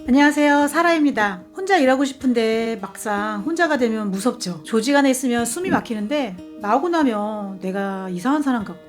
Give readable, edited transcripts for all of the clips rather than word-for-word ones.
안녕하세요, 사라입니다. 혼자 일하고 싶은데 막상 혼자가 되면 무섭죠. 조직 안에 있으면 숨이 막히는데 나오고 나면 내가 이상한 사람 같고.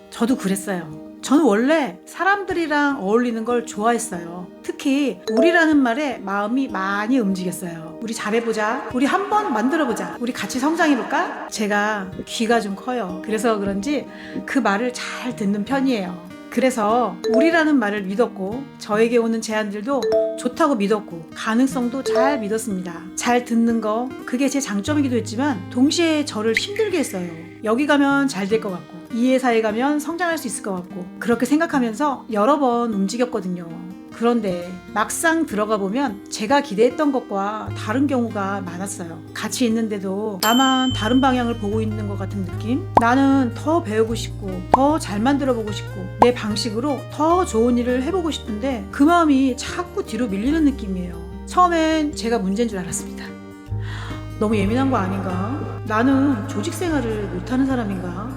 저도 그랬어요. 저는 원래 사람들이랑 어울리는 걸 좋아했어요. 특히 우리라는 말에 마음이 많이 움직였어요. 우리 잘해보자, 우리 한번 만들어보자, 우리 같이 성장해볼까? 제가 귀가 좀 커요. 그래서 그런지 그 말을 잘 듣는 편이에요. 그래서 우리라는 말을 믿었고, 저에게 오는 제안들도 좋다고 믿었고, 가능성도 잘 믿었습니다. 잘 듣는 거, 그게 제 장점이기도 했지만 동시에 저를 힘들게 했어요. 여기 가면 잘 될 것 같고, 이 회사에 가면 성장할 수 있을 것 같고, 그렇게 생각하면서 여러 번 움직였거든요. 그런데 막상 들어가 보면 제가 기대했던 것과 다른 경우가 많았어요. 같이 있는데도 나만 다른 방향을 보고 있는 것 같은 느낌? 나는 더 배우고 싶고, 더 잘 만들어 보고 싶고, 내 방식으로 더 좋은 일을 해보고 싶은데 그 마음이 자꾸 뒤로 밀리는 느낌이에요. 처음엔 제가 문제인 줄 알았습니다. 너무 예민한 거 아닌가? 나는 조직 생활을 못하는 사람인가?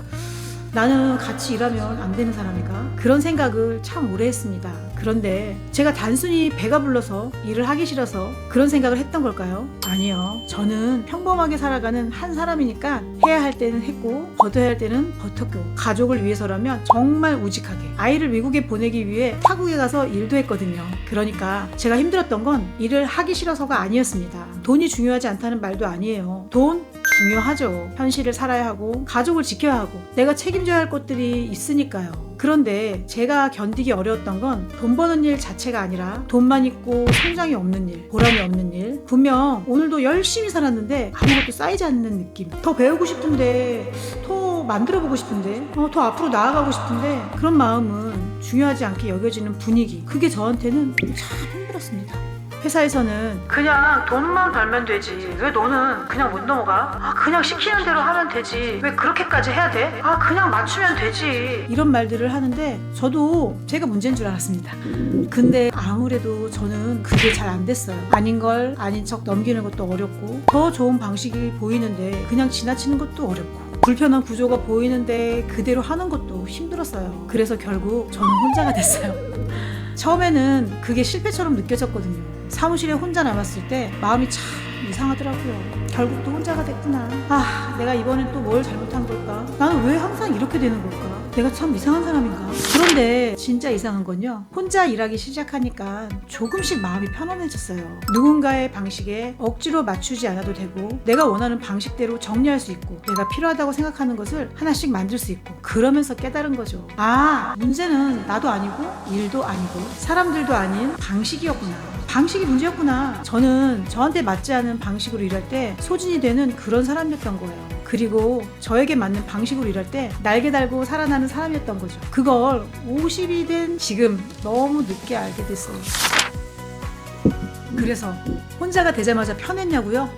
나는 같이 일하면 안 되는 사람인가? 그런 생각을 참 오래 했습니다. 그런데 제가 단순히 배가 불러서 일을 하기 싫어서 그런 생각을 했던 걸까요? 아니요. 저는 평범하게 살아가는 한 사람이니까 해야 할 때는 했고 버텨야 할 때는 버텼고, 가족을 위해서라면 정말 우직하게 아이를 미국에 보내기 위해 타국에 가서 일도 했거든요. 그러니까 제가 힘들었던 건 일을 하기 싫어서가 아니었습니다. 돈이 중요하지 않다는 말도 아니에요. 돈 중요하죠. 현실을 살아야 하고 가족을 지켜야 하고 내가 책임져야 할 것들이 있으니까요. 그런데 제가 견디기 어려웠던 건 돈 버는 일 자체가 아니라 돈만 있고 성장이 없는 일, 보람이 없는 일. 분명 오늘도 열심히 살았는데 아무것도 쌓이지 않는 느낌. 더 배우고 싶은데, 더 만들어보고 싶은데, 더 앞으로 나아가고 싶은데 그런 마음은 중요하지 않게 여겨지는 분위기. 그게 저한테는 참 힘들었습니다. 회사에서는 그냥 돈만 벌면 되지, 왜 너는 그냥 못 넘어가? 그냥 시키는 대로 하면 되지, 왜 그렇게까지 해야 돼? 그냥 맞추면 되지, 이런 말들을 하는데 저도 제가 문제인 줄 알았습니다. 근데 아무래도 저는 그게 잘 안 됐어요. 아닌 걸 아닌 척 넘기는 것도 어렵고, 더 좋은 방식이 보이는데 그냥 지나치는 것도 어렵고, 불편한 구조가 보이는데 그대로 하는 것도 힘들었어요. 그래서 결국 저는 혼자가 됐어요. 처음에는 그게 실패처럼 느껴졌거든요. 사무실에 혼자 남았을 때 마음이 참 이상하더라고요. 결국 또 혼자가 됐구나. 내가 이번엔 또 뭘 잘못한 걸까? 나는 왜 항상 이렇게 되는 걸까? 내가 참 이상한 사람인가? 그런데 진짜 이상한 건요, 혼자 일하기 시작하니까 조금씩 마음이 편안해졌어요. 누군가의 방식에 억지로 맞추지 않아도 되고, 내가 원하는 방식대로 정리할 수 있고, 내가 필요하다고 생각하는 것을 하나씩 만들 수 있고, 그러면서 깨달은 거죠. 문제는 나도 아니고 일도 아니고 사람들도 아닌 방식이었구나. 방식이 문제였구나. 저는 저한테 맞지 않은 방식으로 일할 때 소진이 되는 그런 사람이었던 거예요. 그리고 저에게 맞는 방식으로 일할 때 날개 달고 살아나는 사람이었던 거죠. 그걸 50이 된 지금 너무 늦게 알게 됐어요. 그래서 혼자가 되자마자 편했냐고요?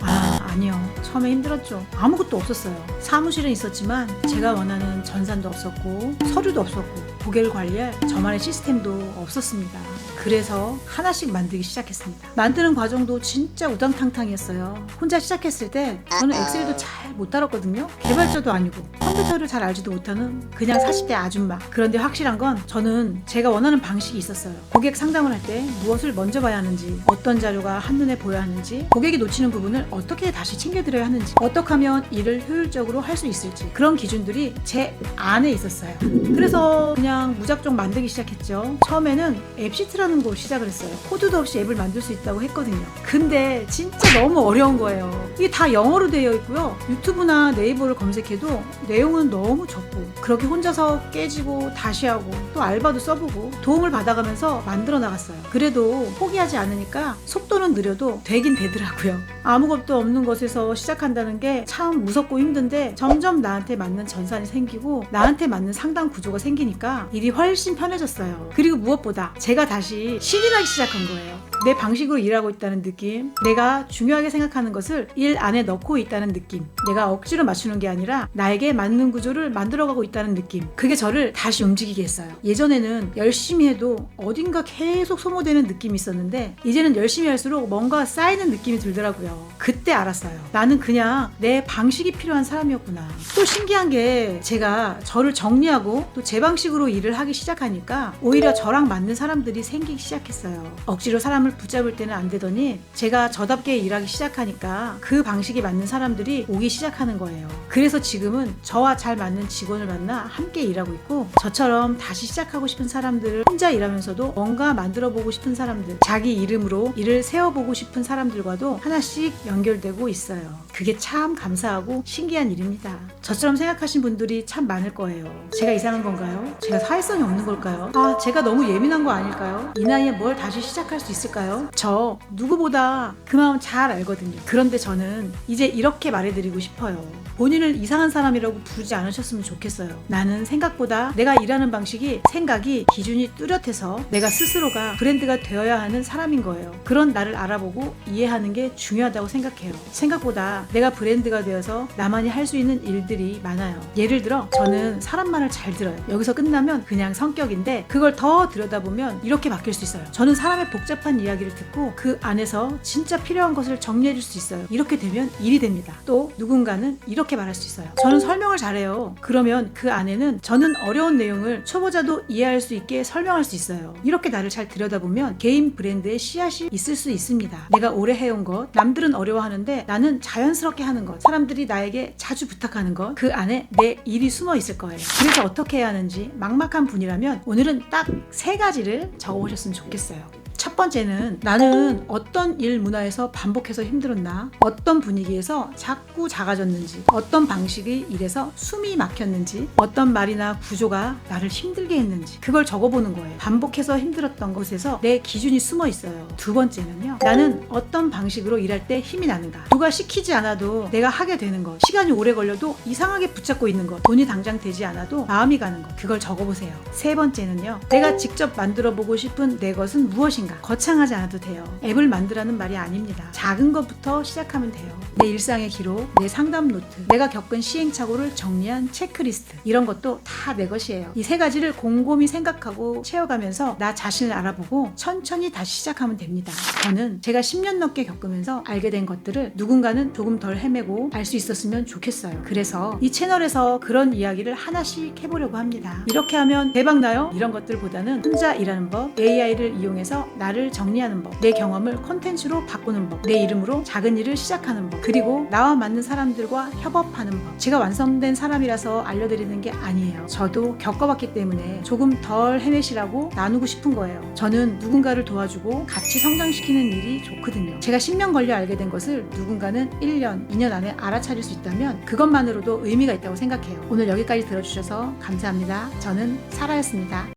아니요. 처음에 힘들었죠. 아무것도 없었어요. 사무실은 있었지만 제가 원하는 전산도 없었고, 서류도 없었고, 고객을 관리할 저만의 시스템도 없었습니다. 그래서 하나씩 만들기 시작했습니다. 만드는 과정도 진짜 우당탕탕이었어요. 혼자 시작했을 때 저는 엑셀도 잘 못 다뤘거든요. 개발자도 아니고 컴퓨터를 잘 알지도 못하는 그냥 40대 아줌마. 그런데 확실한 건 저는 제가 원하는 방식이 있었어요. 고객 상담을 할 때 무엇을 먼저 봐야 하는지, 어떤 자료가 한눈에 보여야 하는지, 고객이 놓치는 부분을 어떻게 다시 챙겨드려야 하는지, 어떻게 하면 일을 효율적으로 할 수 있을지, 그런 기준들이 제 안에 있었어요. 그래서 그냥 무작정 만들기 시작했죠. 처음에는 앱시트라는 거 시작을 했어요. 코드도 없이 앱을 만들 수 있다고 했거든요. 근데 진짜 너무 어려운 거예요. 이게 다 영어로 되어 있고요. 유튜브나 네이버를 검색해도 내용은 너무 적고, 그렇게 혼자서 깨지고 다시 하고 또 알바도 써보고 도움을 받아가면서 만들어 나갔어요. 그래도 포기하지 않으니까 속도는 느려도 되긴 되더라고요. 아무것도 없는 것에서 시작한다는 게 참 무섭고 힘든데, 점점 나한테 맞는 전산이 생기고 나한테 맞는 상담 구조가 생기니까 일이 훨씬 편해졌어요. 그리고 무엇보다 제가 다시 신이 나기 시작한 거예요. 내 방식으로 일하고 있다는 느낌, 내가 중요하게 생각하는 것을 일 안에 넣고 있다는 느낌, 내가 억지로 맞추는 게 아니라 나에게 맞는 맞는 구조를 만들어가고 있다는 느낌. 그게 저를 다시 움직이게 했어요. 예전에는 열심히 해도 어딘가 계속 소모되는 느낌이 있었는데 이제는 열심히 할수록 뭔가 쌓이는 느낌이 들더라고요. 그때 알았어요. 나는 그냥 내 방식이 필요한 사람이었구나. 또 신기한 게 제가 저를 정리하고 또 제 방식으로 일을 하기 시작하니까 오히려 저랑 맞는 사람들이 생기기 시작했어요. 억지로 사람을 붙잡을 때는 안 되더니 제가 저답게 일하기 시작하니까 그 방식이 맞는 사람들이 오기 시작하는 거예요. 그래서 지금은 저와 잘 맞는 직원을 만나 함께 일하고 있고 저처럼 다시 시작하고 싶은 사람들을 혼자 일하면서도 뭔가 만들어보고 싶은 사람들, 자기 이름으로 일을 세워보고 싶은 사람들과도 하나씩 연결되고 있어요. 그게 참 감사하고 신기한 일입니다. 저처럼 생각하신 분들이 참 많을 거예요. 제가 이상한 건가요? 제가 사회성이 없는 걸까요? 제가 너무 예민한 거 아닐까요? 이 나이에 뭘 다시 시작할 수 있을까요? 저 누구보다 그 마음 잘 알거든요. 그런데 저는 이제 이렇게 말해드리고 싶어요. 본인을 이상한 사람이라고 부르지 않으셨으면 좋겠어요. 나는 생각보다 내가 일하는 방식이 생각이 기준이 뚜렷해서 내가 스스로가 브랜드가 되어야 하는 사람인 거예요. 그런 나를 알아보고 이해하는 게 중요하다고 생각해요. 생각보다 내가 브랜드가 되어서 나만이 할 수 있는 일들이 많아요. 예를 들어 저는 사람 말을 잘 들어요. 여기서 끝나면 그냥 성격인데 그걸 더 들여다보면 이렇게 바뀔 수 있어요. 저는 사람의 복잡한 이야기를 듣고 그 안에서 진짜 필요한 것을 정리해 줄 수 있어요. 이렇게 되면 일이 됩니다. 또 누군가는 이렇게 말할 수 있어요. 저는 설명을 잘해요. 그러면 그 안에는 저는 어려운 내용을 초보자도 이해할 수 있게 설명할 수 있어요. 이렇게 나를 잘 들여다보면 개인 브랜드의 씨앗이 있을 수 있습니다. 내가 오래 해온 것, 남들은 어려워하는데 나는 자연스럽게 하는 것, 사람들이 나에게 자주 부탁하는 것, 그 안에 내 일이 숨어 있을 거예요. 그래서 어떻게 해야 하는지 막막한 분이라면 오늘은 딱 3가지를 적어보셨으면 좋겠어요. 첫 번째는 나는 어떤 일 문화에서 반복해서 힘들었나, 어떤 분위기에서 자꾸 작아졌는지, 어떤 방식의 일에서 숨이 막혔는지, 어떤 말이나 구조가 나를 힘들게 했는지 그걸 적어보는 거예요. 반복해서 힘들었던 곳에서 내 기준이 숨어 있어요. 두 번째는요, 나는 어떤 방식으로 일할 때 힘이 나는가, 누가 시키지 않아도 내가 하게 되는 것, 시간이 오래 걸려도 이상하게 붙잡고 있는 것, 돈이 당장 되지 않아도 마음이 가는 것, 그걸 적어보세요. 세 번째는요, 내가 직접 만들어보고 싶은 내 것은 무엇인가. 거창하지 않아도 돼요. 앱을 만들라는 말이 아닙니다. 작은 것부터 시작하면 돼요. 내 일상의 기록, 내 상담 노트, 내가 겪은 시행착오를 정리한 체크리스트, 이런 것도 다 내 것이에요. 이 3가지를 곰곰이 생각하고 채워가면서 나 자신을 알아보고 천천히 다시 시작하면 됩니다. 저는 제가 10년 넘게 겪으면서 알게 된 것들을 누군가는 조금 덜 헤매고 알 수 있었으면 좋겠어요. 그래서 이 채널에서 그런 이야기를 하나씩 해보려고 합니다. 이렇게 하면 대박나요? 이런 것들보다는 혼자 일하는 법, AI를 이용해서 나를 정리하는 법, 내 경험을 콘텐츠로 바꾸는 법, 내 이름으로 작은 일을 시작하는 법, 그리고 나와 맞는 사람들과 협업하는 법. 제가 완성된 사람이라서 알려드리는 게 아니에요. 저도 겪어봤기 때문에 조금 덜 헤매시라고 나누고 싶은 거예요. 저는 누군가를 도와주고 같이 성장시키는 일이 좋거든요. 제가 10년 걸려 알게 된 것을 누군가는 1년, 2년 안에 알아차릴 수 있다면 그것만으로도 의미가 있다고 생각해요. 오늘 여기까지 들어주셔서 감사합니다. 저는 사라였습니다.